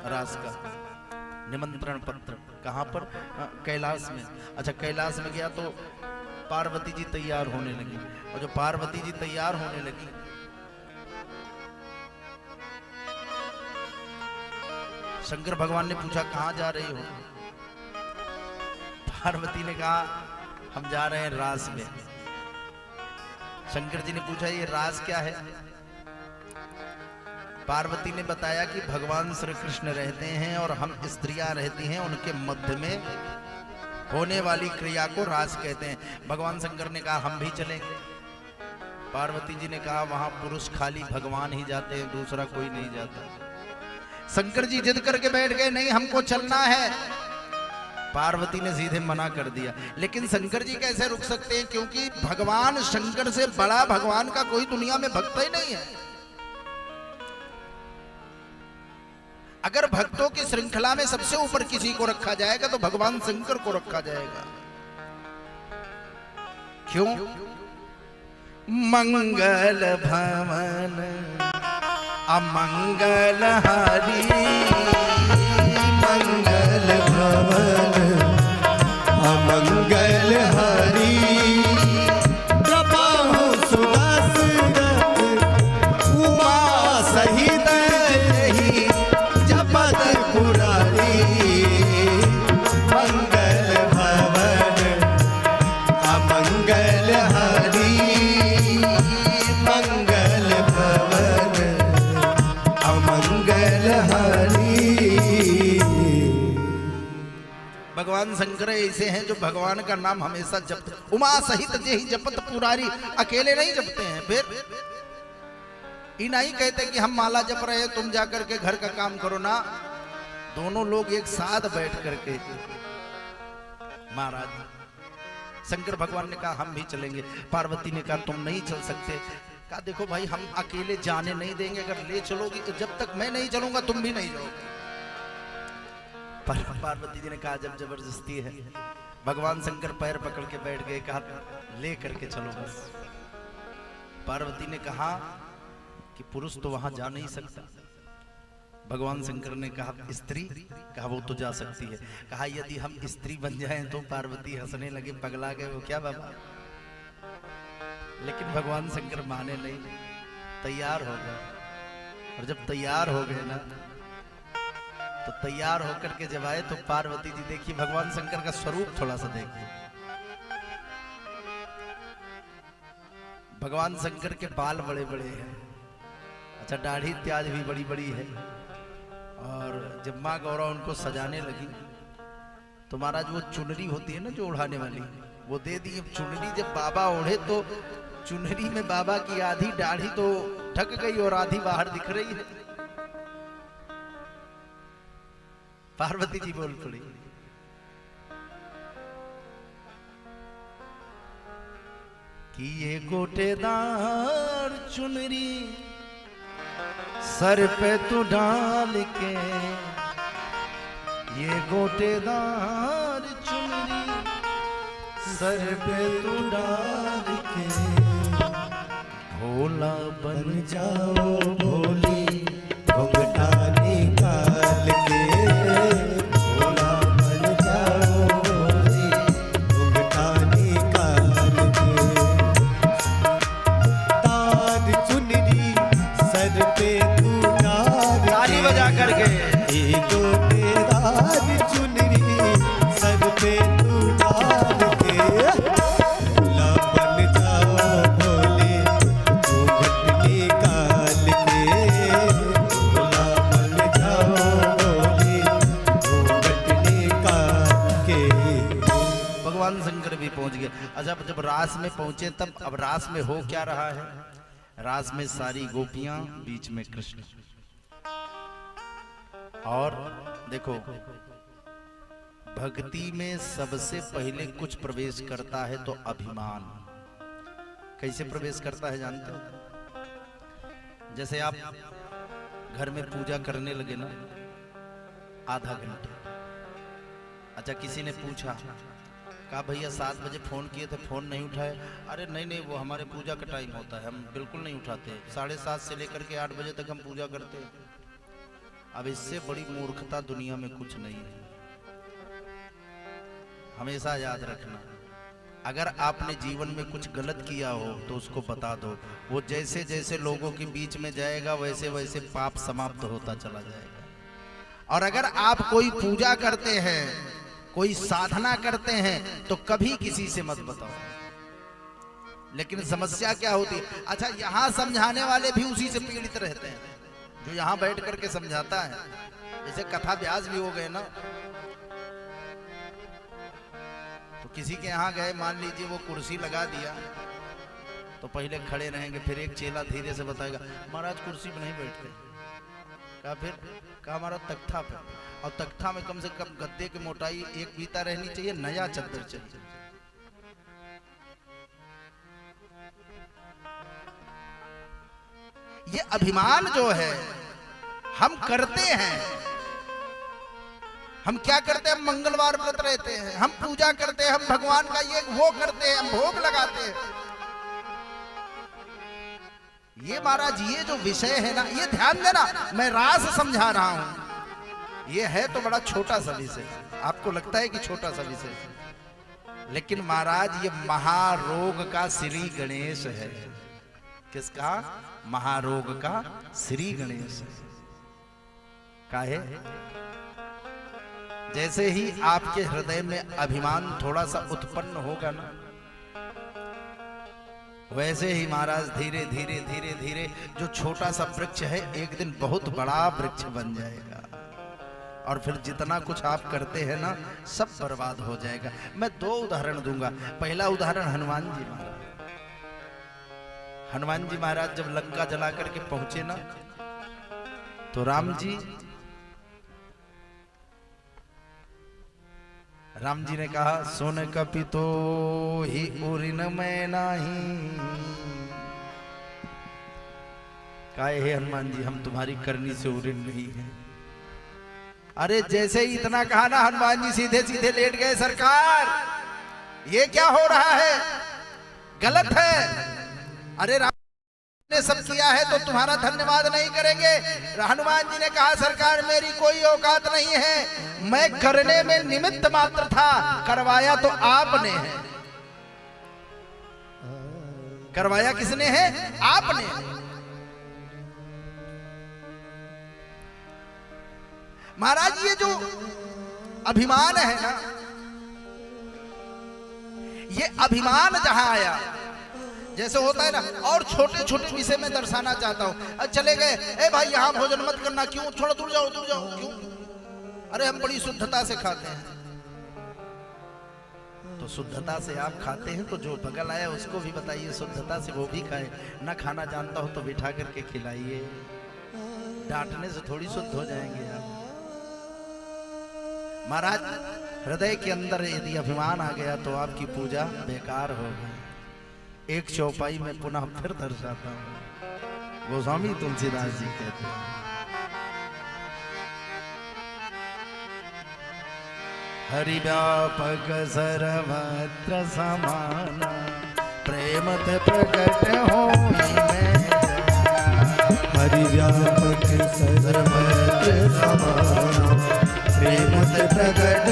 रास का निमंत्रण पत्र। कहाँ पर? कैलाश में। अच्छा, कैलाश में गया तो पार्वती जी तैयार होने लगी, और जो पार्वती जी तैयार होने लगी, शंकर भगवान ने पूछा कहाँ जा रही हो? पार्वती ने कहा हम जा रहे हैं रास में। शंकर जी ने पूछा ये रास क्या है? पार्वती ने बताया कि भगवान श्री कृष्ण रहते हैं और हम स्त्रियां रहती हैं, उनके मध्य में होने वाली क्रिया को रास कहते हैं। भगवान शंकर ने कहा हम भी चलेंगे। पार्वती जी ने कहा वहां पुरुष खाली भगवान ही जाते हैं, दूसरा कोई नहीं जाता। शंकर जी जिद करके बैठ गए, नहीं हमको चलना है। पार्वती ने सीधे मना कर दिया, लेकिन शंकर जी कैसे रुक सकते हैं, क्योंकि भगवान शंकर से बड़ा भगवान का कोई दुनिया में भक्त ही नहीं है। अगर भक्तों की श्रृंखला में सबसे ऊपर किसी को रखा जाएगा तो भगवान शंकर को रखा जाएगा। क्यों? मंगल भवन अमंगल हरि, मंगल भवन अमंगल हरि, प्रभाहु सुदसरथ उमा सहित ही जपत पुरारी। मंगल भवन अमंगल हरि, मंगल भवन अमंगल हरि। भगवान शंकर ऐसे हैं जो भगवान का नाम हमेशा जपते, उमा सहित जेहि जपत पुरारी। अकेले नहीं जपते हैं, फिर ये नहीं कहते कि हम माला जप रहे हैं तुम जाकर के घर का काम करो ना। दोनों लोग एक साथ बैठ करके, महाराज शंकर भगवान ने कहा हम भी चलेंगे। पार्वती ने कहा तुम नहीं चल सकते। कहा देखो भाई हम अकेले जाने नहीं देंगे, अगर ले चलोगी तो जब तक मैं नहीं चलूंगा तुम भी नहीं जाओगे। पार्वती जी ने कहा जब जबरदस्ती है। भगवान शंकर पैर पकड़ के बैठ गए, कहा ले करके चलो बस। पार्वती ने कहा कि पुरुष तो वहां जा नहीं सकता। भगवान शंकर ने कहा स्त्री? कहा वो तो जा सकती है। कहा यदि हम स्त्री बन जाएं तो? पार्वती हंसने लगे, पगला गए वो क्या बाबा। लेकिन भगवान शंकर माने नहीं, तैयार हो गए। और जब तैयार हो गए ना, तो तैयार होकर के जब आए तो पार्वती जी देखिए भगवान शंकर का स्वरूप थोड़ा सा देखिए। भगवान शंकर के बाल बड़े बड़े हैं, अच्छा दाढ़ी इत्यादि भी बड़ी बड़ी है। और जब माँ गौरा उनको सजाने लगी तो महाराज वो चुनरी होती है ना जो ओढ़ाने वाली, वो दे दी। अब चुनरी जब बाबा ओढ़े तो चुनरी में बाबा की आधी दाढ़ी तो ढक गई और आधी बाहर दिख रही है। पार्वती जी बोल पड़ी कि ये गोटेदार चुनरी सर पे तू डाल के, ये गोटेदार चुनरी सर पे तू डाल के, भोला बन जाओ भोली घुंघटा निकाल के, भोला बन जाओ भोली घुंघटा निकाल के। तार चुनरी सर पे तू डाल, ताली बजा करके, गोटेदार चुनरी सर पे तू डाल के, भोला बन जाओ भोले घूंघट निकाल के, भोला बन जाओ भोले घूंघट निकाल के। भगवान शंकर भी पहुंच गए। अच्छा जब रास में पहुंचे तब अब रास में हो क्या रहा है? रास में सारी गोपियां, बीच में कृष्ण। और देखो भक्ति में सबसे पहले कुछ प्रवेश करता है तो अभिमान। कैसे प्रवेश करता है जानते हो? जैसे आप घर में पूजा करने लगे ना, आधा घंटा, अच्छा किसी ने पूछा, कहा भैया 7 बजे फोन किए थे, फोन नहीं उठाए। अरे नहीं नहीं वो हमारे पूजा का टाइम होता है, हम बिल्कुल नहीं उठाते। 7:30 से लेकर के 8 बजे तक हम पूजा करते हैं। अब इससे बड़ी मूर्खता दुनिया में कुछ नहीं है। हमेशा याद रखना, अगर आपने जीवन में कुछ गलत किया हो तो उसको बता दो। वो जैसे जैसे लोगों के बीच में जाएगा वैसे वैसे पाप समाप्त होता चला जाएगा। और अगर आप कोई पूजा करते हैं, कोई साधना करते हैं, तो कभी किसी से मत बताओ। लेकिन समस्या क्या होती है, अच्छा यहां समझाने वाले भी उसी से पीड़ित रहते हैं, जो यहां बैठ करके समझाता है। जैसे कथा व्यास भी हो गए ना, तो किसी के यहाँ गए, मान लीजिए वो कुर्सी लगा दिया, तो पहले खड़े रहेंगे, फिर एक चेला धीरे से बताएगा महाराज कुर्सी पर नहीं बैठते। क्या फिर? कहा महाराज तख्ता पे, और तख्ता में कम से कम गद्दे की मोटाई एक बीता रहनी चाहिए, नया चद्दर चाहिए। ये अभिमान जो है हम करते हैं, हम क्या करते हैं, हम मंगलवार व्रत रहते हैं, हम पूजा करते हैं, हम भगवान का ये वो करते हैं, हम भोग लगाते हैं। ये महाराज ये जो विषय है ना, ये ध्यान देना, मैं रास समझा रहा हूं। ये है तो बड़ा छोटा सा विषय, आपको लगता है कि छोटा सा विषय, लेकिन महाराज ये महारोग का श्री गणेश है। किसका? महारोग का श्री गणेश का है। जैसे ही आपके हृदय में अभिमान थोड़ा सा उत्पन्न होगा ना, वैसे ही महाराज धीरे धीरे धीरे धीरे जो छोटा सा वृक्ष है एक दिन बहुत बड़ा वृक्ष बन जाएगा, और फिर जितना कुछ आप करते हैं ना सब बर्बाद हो जाएगा। मैं दो उदाहरण दूंगा। पहला उदाहरण हनुमान जी महाराज। हनुमान जी महाराज जब लंका जला करके पहुंचे ना, तो राम जी ने कहा सोने का पितो ही उरिन में नहीं। कहा हे हनुमान जी, हम तुम्हारी करनी से उरिन नहीं है। अरे जैसे ही इतना कहा ना, हनुमान जी सीधे सीधे लेट गए। सरकार ये क्या हो रहा है, गलत है। अरे राम ने सब किया है तो तुम्हारा धन्यवाद नहीं करेंगे। हनुमान जी ने कहा सरकार मेरी कोई औकात नहीं है, मैं करने में निमित्त मात्र था, करवाया तो आपने है। करवाया किसने है? आपने। महाराज ये जो अभिमान है ना, ये अभिमान जहां आया, जैसे होता है ना, और छोटे छोटे विषय में दर्शाना चाहता हूं। चले गए, ए भाई यहाँ भोजन मत करना, क्यों? थोड़ा दूर जाओ, दूर जाओ, क्यों? अरे हम बड़ी शुद्धता से खाते हैं। तो शुद्धता से आप खाते हैं तो जो बगल आया उसको भी बताइए शुद्धता से वो भी खाए। ना खाना जानता हो तो बिठा करके खिलाइए, डांटने से थोड़ी शुद्ध हो जाएंगे आप। महाराज हृदय के अंदर यदि अभिमान आ गया तो आपकी पूजा बेकार हो गई। एक चौपाई में पुनः फिर दर्शाता हूं, गोस्वामी तुलसीदास जी कहते हैं, हरि व्यापक सर्वत्र समाना, प्रेमत प्रकट हो हरि व्यापक सर्वत्र समाना, प्रेमत प्रकट